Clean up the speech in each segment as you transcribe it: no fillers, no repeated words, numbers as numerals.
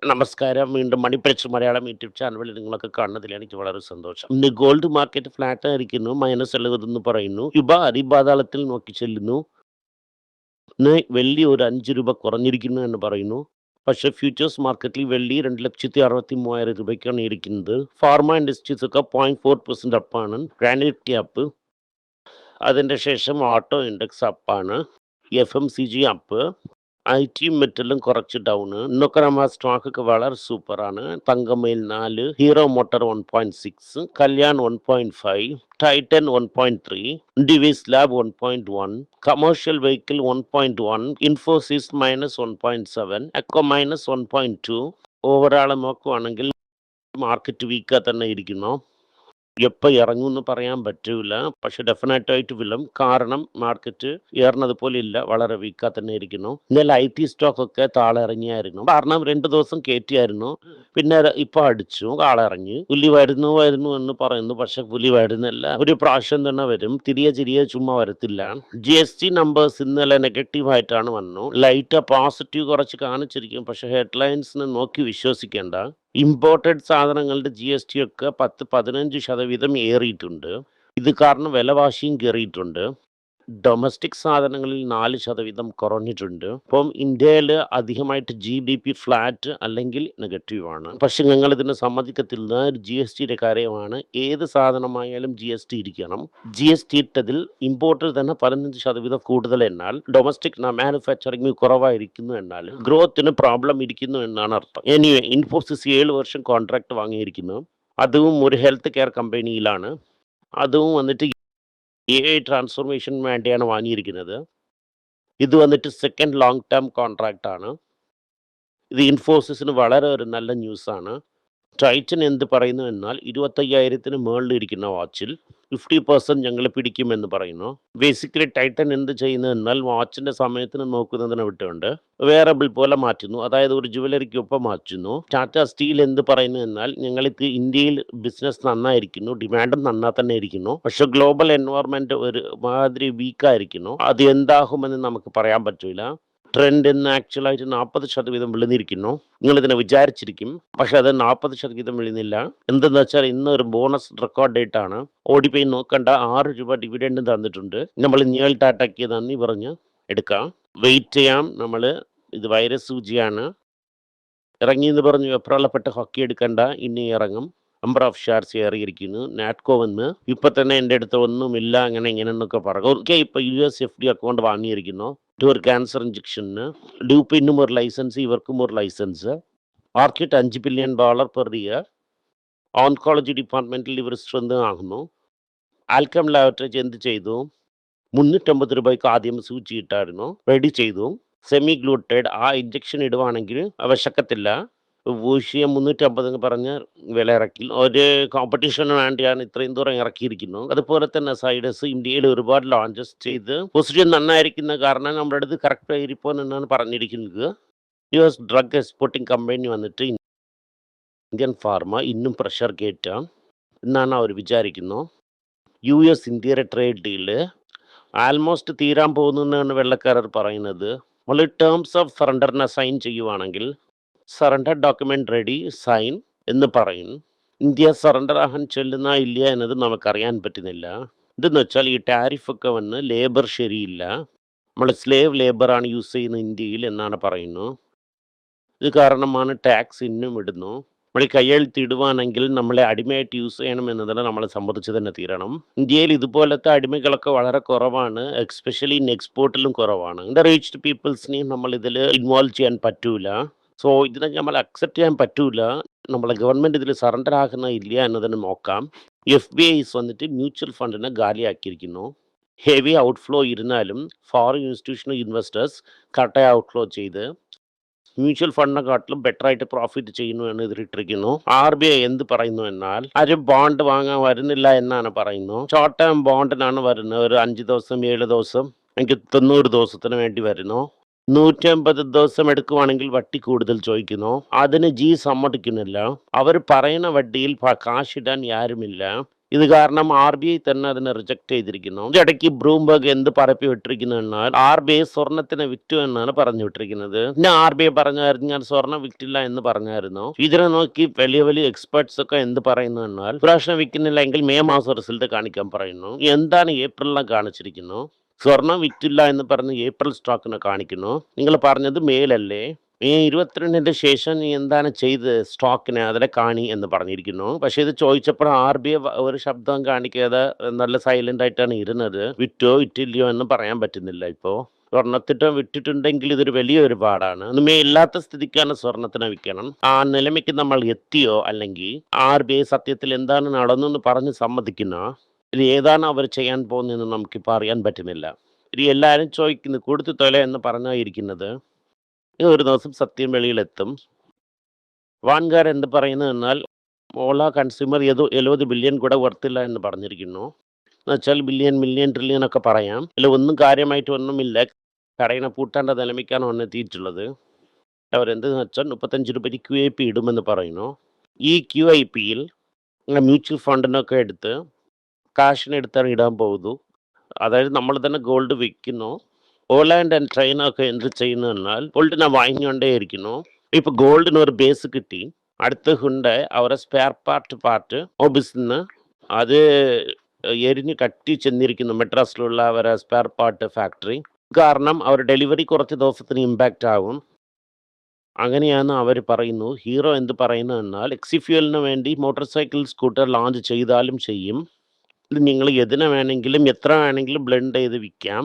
നമസ്കാരം. വീണ്ടും മണിപ്പഴിച്ച് മലയാളം യൂട്യൂബ് ചാനലിൽ നിങ്ങളൊക്കെ കാണുന്നതിൽ എനിക്ക് വളരെ സന്തോഷം. ഇന്ന് ഗോൾഡ് മാർക്കറ്റ് ഫ്ലാറ്റ് ആയിരിക്കുന്നു. -70 പറയുന്നു. രൂപ അടിപാതാളത്തിൽ നോക്കി ചെല്ലുന്നു. ഇന്ന് വെള്ളി ഒരു 5 രൂപ കുറഞ്ഞിരിക്കുന്നു എന്ന് പറയുന്നു. പക്ഷേ ഫ്യൂച്ചേഴ്സ് മാർക്കറ്റിൽ വെള്ളി 2,63,000 രൂപയ്ക്കാണ് ഇരിക്കുന്നത്. ഫാർമ ഇൻഡസ്ട്രീസ് ഒക്കെ 0.4% അപ്പാണ്. ഗ്രാനൈറ്റ് ക്യാപ്പ്, അതിൻ്റെ ശേഷം ഓട്ടോ ഇൻഡെക്സ് അപ്പാണ്. FMCG അപ്പ്, IT മെറ്റലും കുറച്ച് ഡൗണ്. ഇന്നൊക്കെ നമ്മൾ സ്റ്റോക്കൊക്കെ വളരെ സൂപ്പറാണ്. തങ്കമയിൽ 4, hero motor 1.6, Kalyan 1.5, Titan 1.3, Divi's lab 1.1, commercial vehicle 1.1, Infosys -1.7, എക്കോ -1.2. ഓവറാൾ നോക്കുവാണെങ്കിൽ മാർക്കറ്റ് വീക്കാ തന്നെ ഇരിക്കുന്നു. എപ്പോൾ ഇറങ്ങുമെന്ന് പറയാൻ പറ്റൂല. പക്ഷെ ഡെഫിനറ്റായിട്ട് വിലും. കാരണം മാർക്കറ്റ് ഏറുന്നത് പോലെ ഇല്ല, വളരെ വീക്കാ തന്നെ ഇരിക്കുന്നു. ഇന്നലെ IT സ്റ്റോക്കൊക്കെ താഴെ ഇറങ്ങിയായിരുന്നു. കാരണം 2 ദിവസം കയറ്റിയായിരുന്നു, പിന്നെ ഇപ്പോൾ അടിച്ചു, താഴെ ഇറങ്ങി. പുലി വരുന്നു എന്ന് പറയുന്നു. പക്ഷെ പുലി വരുന്നില്ല. ഒരു പ്രാവശ്യം തന്നെ വരും, തിരികെ ചുമ്മാ വരത്തില്ല. GST നമ്പേഴ്സ് ഇന്നലെ നെഗറ്റീവായിട്ടാണ് വന്നു. ലൈറ്റ് പോസിറ്റീവ് കുറച്ച് കാണിച്ചിരിക്കും. പക്ഷെ ഹെഡ്ലൈൻസിനെ നോക്കി വിശ്വസിക്കേണ്ട. ഇമ്പോർട്ടഡ് സാധനങ്ങളുടെ GST ഒക്കെ 10-15% ഏറിയിട്ടുണ്ട്. ഇത് കാരണം വിലവാശിയും കയറിയിട്ടുണ്ട്. ഡൊമസ്റ്റിക് സാധനങ്ങളിൽ 4% കുറഞ്ഞിട്ടുണ്ട്. ഇപ്പം ഇന്ത്യയിൽ അധികമായിട്ട് GDP ഫ്ലാറ്റ് അല്ലെങ്കിൽ നെഗറ്റീവാണ്. പക്ഷെ ഞങ്ങൾ ഇതിനെ സമ്മതിക്കത്തില്ല. GSTയുടെ കാര്യമാണ്. ഏത് സാധനമായാലും GST ഇരിക്കണം. GST ഇട്ടതിൽ ഇമ്പോർട്ടിൽ തന്നെ 15% കൂടുതൽ എന്നാൽ ഡൊമസ്റ്റിക് മാനുഫാക്ചറിങ് കുറവായിരിക്കുന്നു, എന്നാൽ ഗ്രോത്തിന് പ്രോബ്ലം ഇരിക്കുന്നു എന്നാണ് അർത്ഥം. എനിവേ, ഇൻഫോസിസ് 7 വർഷം കോൺട്രാക്ട് വാങ്ങിയിരിക്കുന്നു. അതും ഒരു ഹെൽത്ത് കെയർ കമ്പനിയിലാണ്. അതും വന്നിട്ട് AI ട്രാൻസ്ഫോർമേഷൻ വേണ്ടിയാണ് വാങ്ങിയിരിക്കുന്നത്. ഇത് വന്നിട്ട് സെക്കൻഡ് ലോങ് ടേം കോൺട്രാക്റ്റ് ആണ്. ഇത് ഇൻഫോസിസിന് വളരെ ഒരു നല്ല ന്യൂസാണ്. ടൈറ്റൻ എന്ത് പറയുന്നു എന്നാൽ 25,000-ന് മുകളിൽ ഇരിക്കുന്ന വാച്ചിൽ 50% ഞങ്ങൾ പിടിക്കുമെന്ന് പറയുന്നു. ബേസിക്കലി ടൈറ്റൻ എന്ത് ചെയ്യുന്നു എന്നാൽ വാച്ചിൻ്റെ സമയത്തിന് നോക്കുന്നതിനെ വിട്ടുകൊണ്ട് വേറബിൾ പോലെ മാറ്റുന്നു. അതായത് ഒരു ജുവലറിക്കൊപ്പം മാറ്റുന്നു. ടാറ്റ സ്റ്റീൽ എന്ത് പറയുന്നു എന്നാൽ ഞങ്ങൾക്ക് ഇന്ത്യയിൽ ബിസിനസ് നന്നായിരിക്കുന്നു, ഡിമാൻഡും നന്നാ തന്നെ ഇരിക്കുന്നു. പക്ഷെ ഗ്ലോബൽ എൻവയറമെൻറ്റ് ഒരു മാതിരി വീക്കായിരിക്കുന്നു. അത് എന്താകുമെന്ന് നമുക്ക് പറയാൻ പറ്റില്ല. ട്രെൻഡ് ഇന്ന് ആക്ച്വലായിട്ട് 40% വിളുന്നിരിക്കുന്നു. നിങ്ങളിതിനെ വിചാരിച്ചിരിക്കും, പക്ഷെ അത് 40% വിളുന്നില്ല. എന്തെന്ന് വെച്ചാൽ ഇന്ന് ഒരു ബോണസ് റെക്കോർഡ് ഡേറ്റ് ആണ്. ഓടിപ്പോയി നോക്കണ്ട, 6 രൂപ ഡിവിഡൻഡ് തന്നിട്ടുണ്ട്. നമ്മൾ നിയൽ ടാറ്റയ്ക്ക് നന്ദി പറഞ്ഞ് എടുക്കാം, വെയിറ്റ് ചെയ്യാം. നമ്മൾ ഇത് വൈറസ് സൂചിയാണ്. ഇറങ്ങിയെന്ന് പറഞ്ഞു വെപ്രാളപ്പെട്ട് ഹൊക്കി എടുക്കണ്ട, ഇനി ഇറങ്ങും. നമ്പർ ഓഫ് ഷെയർസ് ഏറിയിരിക്കുന്നു. നാറ്റ്കോ വന്ന് ഇപ്പം തന്നെ എൻ്റെ അടുത്ത് ഒന്നുമില്ല, അങ്ങനെ ഇങ്ങനെ എന്നൊക്കെ പറഞ്ഞു. ഓക്കെ, ഇപ്പോൾ US FD അക്കൗണ്ട് വാങ്ങിയിരിക്കുന്നു. ഒരു ക്യാൻസർ ഇഞ്ചക്ഷന്. ഡ്യൂപ്പിനും ഒരു ലൈസൻസ്, ഇവർക്കും ഒരു licence. Market $5 billion per year. Oncology ഡിപ്പാർട്ട്മെൻറ്റിൽ ഇവർ സ്ട്രെങ്ത് ആകുന്നു. ആൽക്കം ലാബറട്ടറീസ് എന്ത് ചെയ്തു? 350 രൂപയ്ക്ക് ആദ്യം സൂചി ഇട്ടായിരുന്നു, റെഡി ചെയ്തു. സെമി ഗ്ലൂട്ടഡ് ആ ഇഞ്ചക്ഷൻ ഇടുവാണെങ്കിൽ വിശക്കത്തില്ല. വൂഷ്യ 350 പറഞ്ഞ് വില ഇറക്കി. ഒരു കോമ്പറ്റീഷന് വേണ്ടിയാണ് ഇത്രയും ദൂരം ഇറക്കിയിരിക്കുന്നു. അതുപോലെ തന്നെ സൈഡസ് ഇന്ത്യയിൽ ഒരുപാട് ലോഞ്ചസ് ചെയ്ത് പൊസിഷൻ നന്നായിരിക്കുന്ന കാരണം നമ്മുടെ അടുത്ത് കറക്റ്റ് ആയിരിക്കും എന്നാണ് പറഞ്ഞിരിക്കുന്നത്. US ഡ്രഗ് എക്സ്പോർട്ടിംഗ് കമ്പനി വന്നിട്ട് ഇന്ത്യൻ ഫാർമ ഇന്നും പ്രഷർ കയറ്റാം എന്നാണ് അവർ വിചാരിക്കുന്നു. US ഇന്ത്യയുടെ ട്രേഡ് ഡീല് ആൽമോസ്റ്റ് തീരാൻ പോകുന്നു എന്നാണ് വെള്ളക്കാരർ പറയുന്നത്. നമ്മൾ ടേംസ് ഓഫ് സറണ്ടറിനെ സൈൻ ചെയ്യുവാണെങ്കിൽ സറണ്ടർ ഡോക്യുമെൻ്റ് റെഡി, സൈൻ എന്ന് പറയും. ഇന്ത്യ സറണ്ടർ ആകാൻ ചെല്ലുന്ന ഇല്ല എന്നത് നമുക്കറിയാൻ പറ്റുന്നില്ല. ഇതെന്ന് വെച്ചാൽ ഈ ടാരിഫൊക്കെ വന്ന് ലേബർ ശരിയില്ല, നമ്മൾ സ്ലേവ് ലേബറാണ് യൂസ് ചെയ്യുന്നത് ഇന്ത്യയിൽ എന്നാണ് പറയുന്നു. ഇത് കാരണമാണ് ടാക്സ് ഇന്നും ഇടുന്നു. നമ്മൾ കയ്യെഴുത്തിടുവാണെങ്കിൽ നമ്മളെ അടിമയായിട്ട് യൂസ് ചെയ്യണം എന്നതിൽ നമ്മൾ സമ്മതിച്ച് തന്നെ തീരണം. ഇന്ത്യയിൽ ഇതുപോലത്തെ അടിമകളൊക്കെ വളരെ കുറവാണ്, എക്സ്പെഷ്യലി ഇൻ എക്സ്പോർട്ടിലും കുറവാണ്. ദ റീച്ച്ഡ് പീപ്പിൾസിനെയും നമ്മൾ ഇതിൽ ഇൻവോൾവ് ചെയ്യാൻ പറ്റൂല. സോ ഇതിനെ നമ്മൾ അക്സെപ്റ്റ് ചെയ്യാൻ പറ്റൂല. നമ്മളെ ഗവൺമെൻറ് ഇതിൽ സറണ്ടർ ആകുന്ന ഇല്ല എന്നതിന് നോക്കാം. FBIs വന്നിട്ട് മ്യൂച്വൽ ഫണ്ടിനെ ഗാലിയാക്കിയിരിക്കുന്നു. ഹെവി ഔട്ട്ഫ്ലോ ഇരുന്നാലും ഫോറിൻ ഇൻസ്റ്റിറ്റ്യൂഷണൽ ഇൻവെസ്റ്റേഴ്സ് കറക്റ്റായി ഔട്ട്ഫ്ലോ ചെയ്ത് മ്യൂച്വൽ ഫണ്ടിനെക്കാട്ടിലും ബെറ്റർ ആയിട്ട് പ്രോഫിറ്റ് ചെയ്യുന്നു എന്ന് ഇതിലിട്ടിരിക്കുന്നു. RBI എന്ത് പറയുന്നു എന്നാൽ ആരും ബോണ്ട് വാങ്ങാൻ വരുന്നില്ല എന്നാണ് പറയുന്നു. ഷോർട്ട് ടേം ബോണ്ടിനാണ് വരുന്നത്. ഒരു 5 ദിവസം 7 ദിവസം, എനിക്ക് 90 ദിവസത്തിന് വേണ്ടി വരുന്നു. 150 ദിവസം എടുക്കുവാണെങ്കിൽ വട്ടി കൂടുതൽ ചോദിക്കുന്നു. അതിന് സമ്മതിക്കുന്നില്ല. അവർ പറയുന്ന വട്ടിയിൽ കാശിടാൻ ആരുമില്ല. ഇത് കാരണം RBI തന്നെ അതിനെ റിജക്ട് ചെയ്തിരിക്കുന്നു. ഇതിടയ്ക്ക് ബ്ലൂംബർഗ് എന്ത് പരപ്പി വിട്ടിരിക്കുന്നു എന്നാൽ RBI സ്വർണത്തിനെ വിറ്റു എന്നാണ് പറഞ്ഞു വിട്ടിരിക്കുന്നത്. പിന്നെ RBI പറഞ്ഞായിരുന്നു ഞാൻ സ്വർണം വിറ്റില്ല എന്ന് പറഞ്ഞായിരുന്നു. ഇതിനെ നോക്കി വലിയ വലിയ എക്സ്പെർട്സ് ഒക്കെ എന്ത് പറയുന്നു എന്നാൽ പ്രാവശ്യം വിൽക്കുന്നില്ല എങ്കിൽ മെയ് മാസം റിസൾട്ട് കാണിക്കാൻ പറയുന്നു. എന്താണ് ഏപ്രിലിനെ കാണിച്ചിരിക്കുന്നു? സ്വർണം വിറ്റില്ല എന്ന് പറഞ്ഞ് ഏപ്രിൽ സ്റ്റോക്കിനെ കാണിക്കുന്നു. നിങ്ങൾ പറഞ്ഞത് മേലല്ലേ? മെയ് 22 ശേഷം നീ എന്താണ് ചെയ്ത് സ്റ്റോക്കിനെ അതിലെ കാണി എന്ന് പറഞ്ഞിരിക്കുന്നു. പക്ഷെ ഇത് ചോദിച്ചപ്പോൾ RBI ഒരു ശബ്ദം കാണിക്കാതെ നല്ല സൈലന്റ് ആയിട്ടാണ് ഇരുന്നത്. വിറ്റോ വിറ്റില്ലയോ എന്ന് പറയാൻ പറ്റുന്നില്ല. ഇപ്പോൾ സ്വർണത്തിട്ടോ വിറ്റിട്ടുണ്ടെങ്കിൽ ഇതൊരു വലിയൊരു പാടാണ്. ഒന്നുമേ ഇല്ലാത്ത സ്ഥിതിക്കാണ് സ്വർണത്തിനെ വിൽക്കണം. ആ നിലയ്ക്ക് നമ്മൾ എത്തിയോ അല്ലെങ്കിൽ RBI സത്യത്തിൽ എന്താണ് നടന്നെന്ന് പറഞ്ഞ് സമ്മതിക്കുന്ന ഇത് ഏതാണ് അവർ ചെയ്യാൻ പോകുന്നതെന്ന് നമുക്കിപ്പോൾ അറിയാൻ പറ്റുന്നില്ല. ഇനി എല്ലാവരും ചോദിക്കുന്നു കൊടുത്തു തൊല എന്ന് പറഞ്ഞായിരിക്കുന്നത് ഒരു ദിവസം സത്യം വെളിയിലെത്തും. വാൻഗാർ എന്ത് പറയുന്നു എന്നാൽ ഓല കൺസ്യൂമർ 70 ബില്യൺ കൂടെ വർത്തില്ല എന്ന് പറഞ്ഞിരിക്കുന്നു. എന്നുവെച്ചാൽ ബില്യൺ മില്യൺ ട്രില്യൺ ഒക്കെ പറയാം. ഇതിൽ ഒന്നും കാര്യമായിട്ട് ഒന്നുമില്ല. കടയിനെ പൂട്ടാൻ്റെ നിലമിക്കാണ് എത്തിയിട്ടുള്ളത്. അവരെന്തെന്ന് വെച്ചാൽ 35 രൂപയ്ക്ക് QIP ഇടുമെന്ന് പറയുന്നു. ഈ QIPയിൽ മ്യൂച്വൽ ഫണ്ടിനൊക്കെ എടുത്ത് കാശിനെടുത്താണ് ഇടാൻ പോകുന്നു. അതായത് നമ്മൾ തന്നെ ഗോൾഡ് വിൽക്കുന്നു. ഓലാൻഡ് ആൻഡ് ചൈനയൊക്കെ എന്ത് ചെയ്യുന്നു എന്നാൽ ഗോൾഡിനെ വാങ്ങിക്കൊണ്ടേ ഇരിക്കുന്നു. ഇപ്പോൾ ഗോൾഡിന് ഒരു ബേസ് കിട്ടി. അടുത്ത ഹുണ്ടായി അവരെ സ്പെയർ പാർട്ട് ഓഫീസിൽ അത് എരിഞ്ഞ് കട്ടി ചെന്നിരിക്കുന്നു മെഡ്രാസിലുള്ള അവരെ സ്പെയർ പാർട്ട് ഫാക്ടറി. കാരണം അവർ ഡെലിവറി കുറച്ച് ദിവസത്തിന് ഇമ്പാക്റ്റ് ആകും. അങ്ങനെയാണ് അവർ പറയുന്നു. ഹീറോ എന്ത് പറയുന്നു എന്നാൽ എക്സിഫ്യൂലിന് വേണ്ടി മോട്ടോർ സൈക്കിൾ സ്കൂട്ടർ ലോഞ്ച് ചെയ്താലും ചെയ്യും. ഇത് നിങ്ങൾ എതിനെ വേണമെങ്കിലും എത്ര വേണമെങ്കിലും ബ്ലെൻഡ് ചെയ്ത് വിൽക്കാം.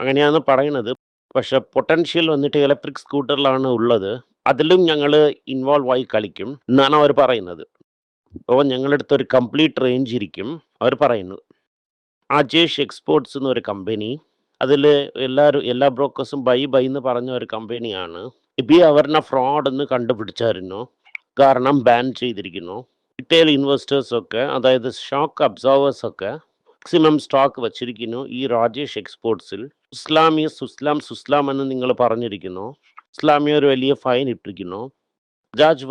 അങ്ങനെയാണ് പറയുന്നത്. പക്ഷെ പൊട്ടൻഷ്യൽ വന്നിട്ട് ഇലക്ട്രിക് സ്കൂട്ടറിലാണ് ഉള്ളത്. അതിലും ഞങ്ങൾ ഇൻവോൾവ് ആയി കളിക്കും എന്നാണ് അവർ പറയുന്നത്. അപ്പോൾ ഞങ്ങളുടെ അടുത്ത് ഒരു കംപ്ലീറ്റ് റേഞ്ച് ഇരിക്കും അവർ പറയുന്നത്. അജേഷ് എക്സ്പോർട്സ് എന്നൊരു കമ്പനി, അതിൽ എല്ലാ ബ്രോക്കേഴ്സും ബൈ എന്ന് പറഞ്ഞ ഒരു കമ്പനിയാണ്. ഇപ്പോൾ അവരുടെ ഫ്രോഡ് എന്ന് കണ്ടുപിടിച്ചായിരുന്നു. കാരണം ബാൻ ചെയ്തിരിക്കുന്നു. റിറ്റെയിൽ ഇൻവെസ്റ്റേഴ്സൊക്കെ അതായത് ഷോക്ക് അബ്സർവേഴ്സൊക്കെ മാക്സിമം സ്റ്റോക്ക് വച്ചിരിക്കുന്നു ഈ രാജേഷ് എക്സ്പോർട്സിൽ. സുസ്ലാം എന്ന് നിങ്ങൾ പറഞ്ഞിരിക്കുന്നു. ഇസ്ലാമിയ ഒരു വലിയ ഫൈൻ ഇട്ടിരിക്കുന്നു. ബജാജ്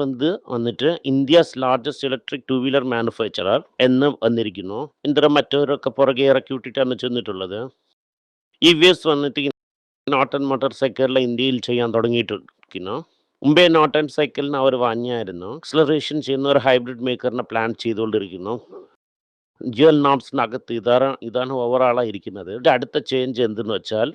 വന്നിട്ട് India's largest electric 2 wheeler manufacturer എന്ന് വന്നിരിക്കുന്നു. ഇന്ദിര മറ്റവരൊക്കെ പുറകെ ഇറക്കി വിട്ടിട്ടാണ് ചെന്നിട്ടുള്ളത്. EVs വന്നിട്ട് നോട്ടൺ മോട്ടോർ സൈക്കിളിൽ ഇന്ത്യയിൽ ചെയ്യാൻ തുടങ്ങിയിട്ടിരിക്കുന്നു. മുമ്പേ നോട്ടൺ സൈക്കിളിന് അവർ വാങ്ങിയായിരുന്നു. എക്സലറേഷൻ ചെയ്യുന്ന ഒരു ഹൈബ്രിഡ് മേക്കറിനെ പ്ലാൻ ചെയ്തുകൊണ്ടിരിക്കുന്നു. ജ്വൽ നോബ്സിനകത്ത് ഇതാണ് ഓവറാളായിരിക്കുന്നത്. അടുത്ത ചേഞ്ച് എന്തെന്ന് വെച്ചാൽ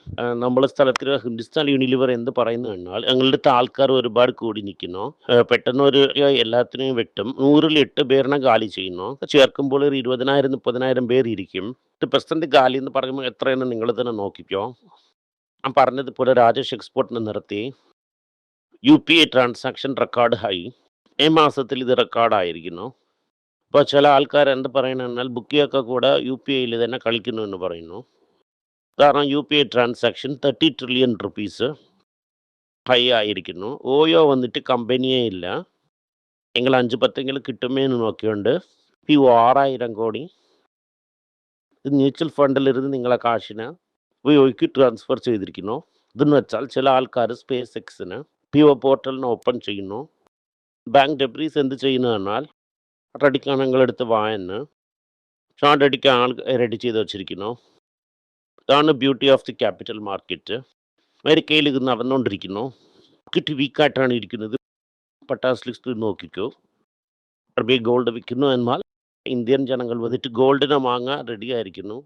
നമ്മളെ സ്ഥലത്തിൽ ഹിന്ദുസ്ഥാൻ യൂണിലിവർ എന്ത് പറയുന്നു എന്നാൽ ഞങ്ങളുടെ ആൾക്കാർ ഒരുപാട് കൂടി നിൽക്കുന്നു. പെട്ടെന്ന് ഒരു എല്ലാത്തിനെയും വെട്ടും. 100-8 പേരിനെ ഗാലി ചെയ്യുന്നു. ചേർക്കുമ്പോൾ ഒരു 20,000-30,000 പേർ ഇരിക്കും. 10% ഗാലി എന്ന് പറയുമ്പോൾ എത്രയെന്ന് നിങ്ങൾ തന്നെ നോക്കിക്കോ. ഞാൻ പറഞ്ഞതുപോലെ രാജേഷ് എക്സ്പോർട്ടിനെ നിർത്തി. UPI transaction record high. ഈ മാസത്തിൽ ഇത് റെക്കോർഡായിരിക്കുന്നു. ഇപ്പോൾ ചില ആൾക്കാർ എന്ത് പറയുന്നത് എന്നാൽ ബുക്കിയൊക്കെ കൂടെ UPIയിൽ തന്നെ കളിക്കുന്നു എന്ന് പറയുന്നു. കാരണം UPI transaction 30 trillion rupees high ആയിരിക്കുന്നു. ഓയോ വന്നിട്ട് കമ്പനിയേ ഇല്ല. എങ്കിൽ 5-10 കിട്ടുമേ എന്ന് നോക്കിയുണ്ട്. ഈ 6,000 കോടി ഇത് മ്യൂച്വൽ ഫണ്ടിലിരുന്ന് നിങ്ങളെ കാശിനെ ഉപയോഗിക്ക് ട്രാൻസ്ഫർ ചെയ്തിരിക്കുന്നു. ഇതെന്ന് വെച്ചാൽ ചില ആൾക്കാർ സ്പേസ് എക്സിന് PO പോർട്ടലിന് ഓപ്പൺ ചെയ്യുന്നു. ബാങ്ക് ഡെബ്രീസ് എന്ത് ചെയ്യുന്നു എന്നാൽ റെഡിക്കാണെങ്കിലെടുത്ത് വായന്ന് ഷോർട്ട് അടിക്കാൻ റെഡി ചെയ്ത് വെച്ചിരിക്കുന്നു. ഇതാണ് beauty of the capital market. അമേരിക്കയിൽ ഇത് നടന്നുകൊണ്ടിരിക്കുന്നു. മാർക്കറ്റ് വീക്കായിട്ടാണ് ഇരിക്കുന്നത്. പട്ടാസ് ലിസ്റ്റ് നോക്കിക്കോ. RBI ഗോൾഡ് വിൽക്കുന്നു എന്നാൽ ഇന്ത്യൻ ജനങ്ങൾ വന്നിട്ട് ഗോൾഡിനെ വാങ്ങാൻ റെഡി ആയിരിക്കുന്നു.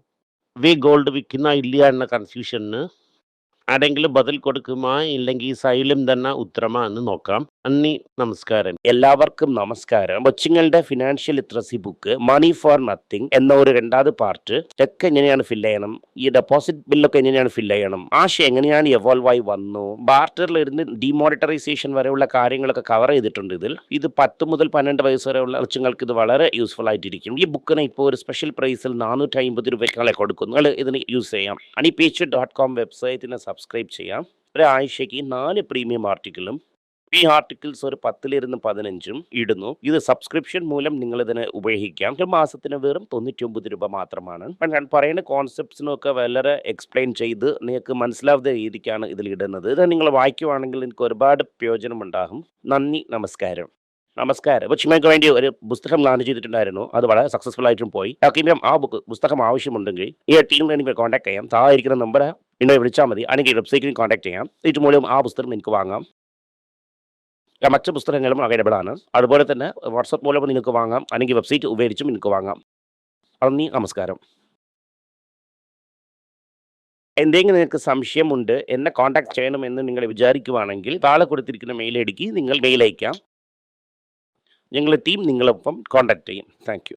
ഗോൾഡ് വിൽക്കുന്ന ഇല്ല എന്ന കൺഫ്യൂഷന് ആരെങ്കിലും ബദൽ കൊടുക്കുമോ ഇല്ലെങ്കിൽ സൈലം തന്നെ ഉത്തരമാ എന്ന് നോക്കാം. നന്ദി, നമസ്കാരം. എല്ലാവർക്കും നമസ്കാരം. കൊച്ചുങ്ങളുടെ financial literacy book money for nothing എന്ന ഒരു 2ാമത് പാർട്ട്. ചെക്ക് എങ്ങനെയാണ് ഫില്ല് ചെയ്യണം, ഈ ഡെപ്പോസിറ്റ് ബില്ലൊക്കെ എങ്ങനെയാണ് ഫില്ല് ചെയ്യണം, ആശയം എങ്ങനെയാണ് എവോൾവ് ആയി വന്നു, ബാർട്ടറിൽ ഇരുന്ന് ഡിമോണിറ്ററൈസേഷൻ വരെയുള്ള കാര്യങ്ങളൊക്കെ കവർ ചെയ്തിട്ടുണ്ട്. ഇത് 10 മുതൽ 12 വയസ്സ് വരെയുള്ള കൊച്ചുങ്ങൾക്ക് ഇത് വളരെ യൂസ്ഫുൾ ആയിട്ടിരിക്കും. ഈ ബുക്കിന് ഇപ്പോൾ ഒരു സ്പെഷ്യൽ പ്രൈസിൽ 450 രൂപയ്ക്കാളെ കൊടുക്കുന്നു. നിങ്ങൾ ഇതിന് യൂസ് ചെയ്യാം. honeypage.com വെബ്സൈറ്റിനെ സബ്സ്ക്രൈബ് ചെയ്യാം. ഒരാഴ്ചയ്ക്ക് 4 പ്രീമിയം ആർട്ടിക്കിളും ഈ ആർട്ടിക്കിൾസ് ഒരു 10-15 ഇടുന്നു. ഇത് സബ്സ്ക്രിപ്ഷൻ മൂലം നിങ്ങൾ ഇതിനെ ഉപയോഗിക്കാം. ഒരു മാസത്തിന് വെറും 99 രൂപ മാത്രമാണ്. ഞാൻ പറയുന്ന കോൺസെപ്റ്റ്സിനൊക്കെ വളരെ എക്സ്പ്ലെയിൻ ചെയ്ത് നിങ്ങൾക്ക് മനസ്സിലാവുന്ന രീതിക്കാണ് ഇതിൽ ഇടുന്നത്. ഇത് നിങ്ങൾ വായിക്കുവാണെങ്കിൽ എനിക്ക് ഒരുപാട് പ്രയോജനം ഉണ്ടാകും. നന്ദി, നമസ്കാരം. നമസ്കാരം. കൊച്ചുങ്ങൾക്ക് വേണ്ടി ഒരു പുസ്തകം ലോഞ്ച് ചെയ്തിട്ടുണ്ടായിരുന്നു. അത് വളരെ സക്സസ്ഫുൾ ആയിട്ടും പോയി. ആർക്കെങ്കിലും ആ പുസ്തകം ആവശ്യമുണ്ടെങ്കിൽ ഈ ടീമിൽ എനിക്ക് കോൺടാക്ട് ചെയ്യാം. താഴെ ഇരിക്കുന്ന നമ്പർ എന്നെ വിളിച്ചാൽ മതി. അല്ലെങ്കിൽ വെബ്സൈറ്റിൽ കോൺടാക്ട് ചെയ്യാം. ഇത് മൂലം ആ പുസ്തകം എനിക്ക് വാങ്ങാം. മറ്റ് പുസ്തകങ്ങളും അവൈലബിൾ ആണ്. അതുപോലെ തന്നെ വാട്സപ്പ് മൂലം നിങ്ങൾക്ക് വാങ്ങാം. അല്ലെങ്കിൽ വെബ്സൈറ്റ് ഉപയോഗിച്ചും നിങ്ങൾക്ക് വാങ്ങാം. നന്ദി, നമസ്കാരം. എന്തെങ്കിലും നിങ്ങൾക്ക് സംശയമുണ്ട്, എന്നെ കോൺടാക്ട് ചെയ്യണമെന്ന് നിങ്ങൾ വിചാരിക്കുവാണെങ്കിൽ താഴെ കൊടുത്തിരിക്കുന്ന മെയിൽ ഐഡിക്ക് നിങ്ങൾ മെയിൽ അയക്കാം. ഞങ്ങളുടെ ടീം നിങ്ങളൊപ്പം കോൺടാക്ട് ചെയ്യും. Thank you.